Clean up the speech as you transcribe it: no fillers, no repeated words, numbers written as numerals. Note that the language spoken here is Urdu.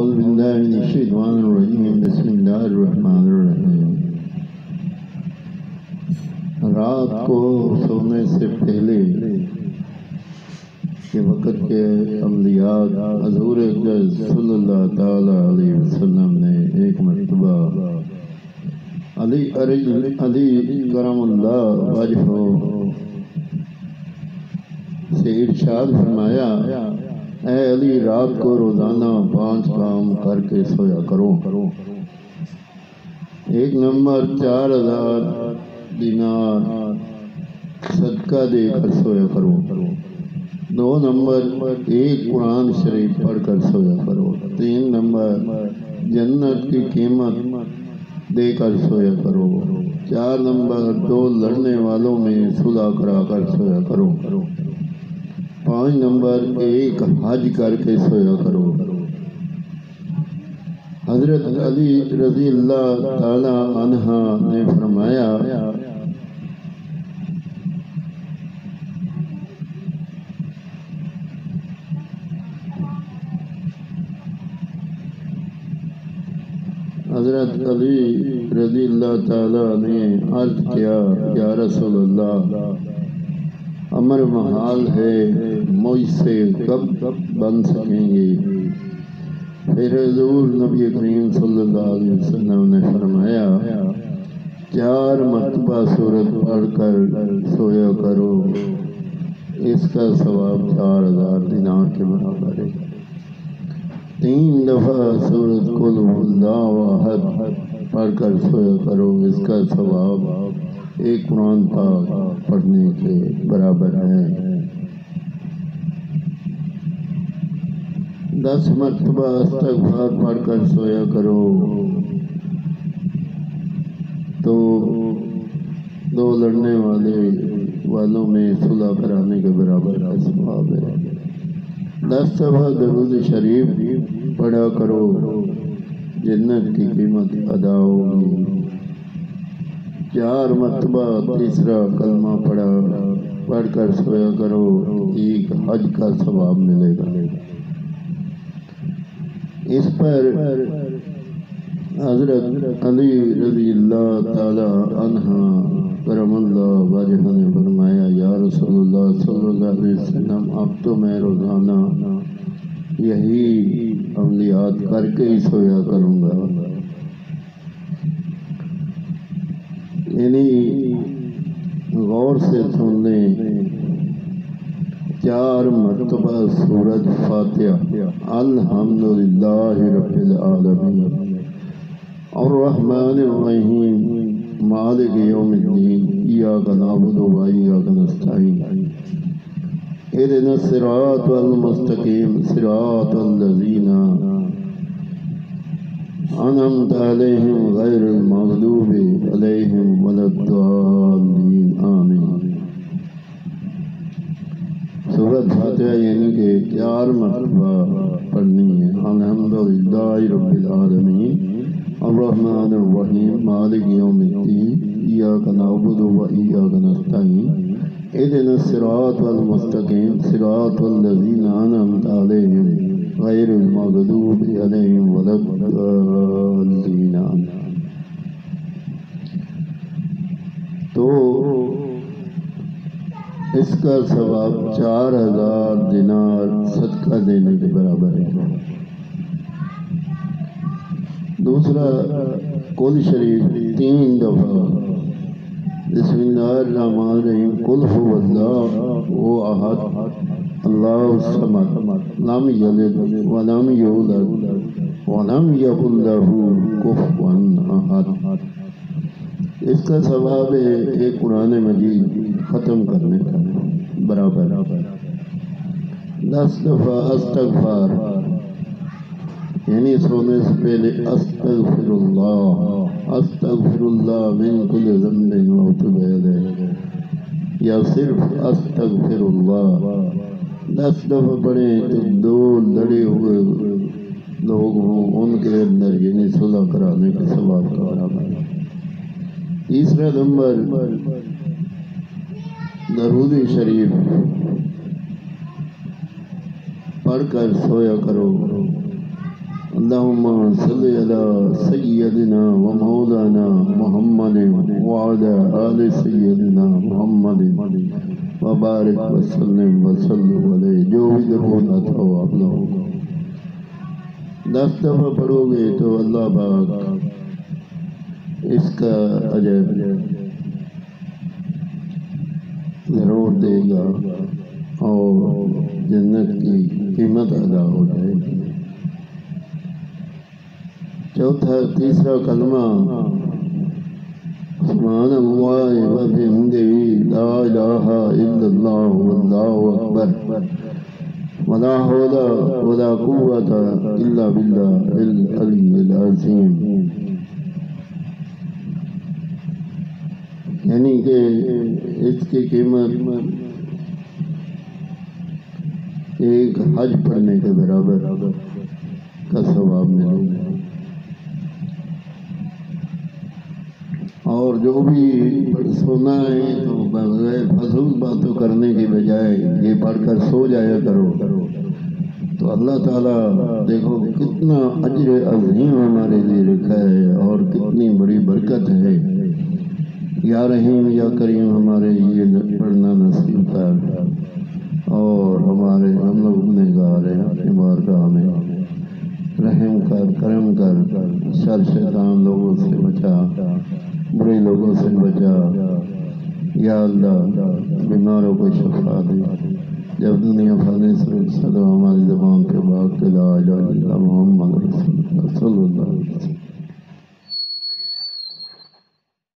اعوذ باللہ من الشیطان الرجیم بسم اللہ الرحمن الرحیم۔ رات کو سونے سے پہلے کے وقت کے عملیات حضور صلی اللہ تعالی علیہ وسلم نے ایک مرتبہ علی کرم اللہ وجہہ سے ارشاد فرمایا، اے علی رات کو روزانہ 5 کام کر کے سویا کرو۔ 1 نمبر 4000 دینار صدقہ دے کر سویا کرو۔ 2 نمبر 1 قرآن شریف پڑھ کر سویا کرو۔ 3 نمبر جنت کی قیمت دے کر سویا کرو۔ 4 نمبر 2 لڑنے والوں میں صلح کرا کر سویا کرو۔ 5 نمبر 1 حج کر کے سویا کرو۔ حضرت علی رضی اللہ تعالی عنہ نے فرمایا، حضرت علی رضی اللہ تعالی نے عرض کیا، یا رسول اللہ، امر محال ہے، مجھ سے کب بن سکیں گے؟ پھر حضور نبی کریم صلی اللہ علیہ وسلم نے فرمایا، 4 مرتبہ سورت پڑھ کر سویا کرو، اس کا ثواب 4000 دینار کے برابر ہے۔ 3 دفعہ سورت قل هو اللہ احد پڑھ کر سویا کرو، اس کا ثواب 1 قرآن پاک پڑھنے کے برابر ہے۔ 10 مرتبہ استغفار پڑھ کر سویا کرو تو 2 لڑنے والوں میں صلح کرانے کے برابر کا ثواب ہے۔ 10 دفعہ درود شریف پڑھا کرو، جنت کی قیمت ادا ہوگی۔ 4 مرتبہ تیسرا کلمہ پڑھ کر سویا کرو، 1 حج کا ثواب ملے گا۔ اس پر حضرت علی رضی اللہ تعالی عنہ کرم اللہ وجہہ نے فرمایا، یا رسول اللہ صلی اللہ علیہ وسلم، اب تو میں روزانہ یہی عملیات کر کے ہی سویا کروں گا۔ یعنی غور سے سن لیں، 4 مرتبہ سورۃ فاتحہ، الحمدللہ رب العالمین الرحمن الرحیم مالک یوم الدین ایاک نعبد و ایاک نستعین اہدنا الصراط المستقیم صراط الذین انعمت علیہم غیر المغضوب علیہم ولا الضالین آمین۔ سورۃ فاتحہ یعنی کہ 4 مرتبہ پڑھنی ہے۔ الحمدللہ رب العالمین الرحمن الرحیم مالک یوم الدین ایاک نعبد و ایاک نستعین اہدنا الصراط المستقیم صراط الذین انعمت علیہم غیر المغضوب علیہم ولا الضالین آمین۔ تو اس کا ثواب 4000 دینار صدقہ دینے کے برابر ہے۔ دوسرا، قل شریف 3 دفعہ، بسم اللہ الرحمن الرحیم، قل هو اللہ احد اللہ الصمد لم یلد ولم یولد ولم یکن لہ کفوا احد، اس کا ثواب ہے 1 قرآن مجید ختم کرنے کا برابر۔ 10 دفعہ استغفار، یعنی سونے سے پہلے استغفر اللہ من کل ذنب واتوب الیہ، یا صرف استغفر اللہ 10 دفعہ پڑھیں تو 2 لڑے ہوئے لوگ ہوں ان کے اندر یعنی صلح کرانے کے ثواب کا برابر ہے۔ تیسرا نمبر، درود شریف پڑھ کر سویا کرو، اللهم صل على سيدنا ومولانا محمد وعلى آل سيدنا محمد وبارک وسلم وسلم علیہ. جو بھی درود آتا ہو آپ لوگ 10 دفعہ پڑھو گے تو اللہ پاک اس کا اجر ضرور دے گا اور جنت کی قیمت ادا ہو جائے گی. تیسرا کلمہ سبحان اللہ وبحمدہ لا الہ الا اللہ واللہ اکبر ولا حول ولا قوة الا باللہ العلی العظیم. یعنی کہ اس کی قیمت ایک حج پڑھنے کے برابر کا ثواب ملے گا. اور جو بھی سونا ہے تو بغیر فضول باتوں کرنے کی بجائے یہ پڑھ کر سو جایا کرو تو اللہ تعالیٰ دیکھو کتنا اجر عظیم ہمارے لیے رکھا ہے اور کتنی بڑی برکت ہے. یا رحیم یا کریم ہمارے یہ پڑھنا نصیب کر اور ہم لوگ گنہگار ہیں اپنے بارگاہ میں رحم کر کرم کر. شر شیطان لوگوں سے بچا برے لوگوں سے بچا. یا اللہ بیماروں کو شفا دے. جب دنیا فانی سے رخصت ہو ہماری زبان پہ بات لا الہ الا اللہ محمد رسول اللہ صلی اللہ علیہ وسلم.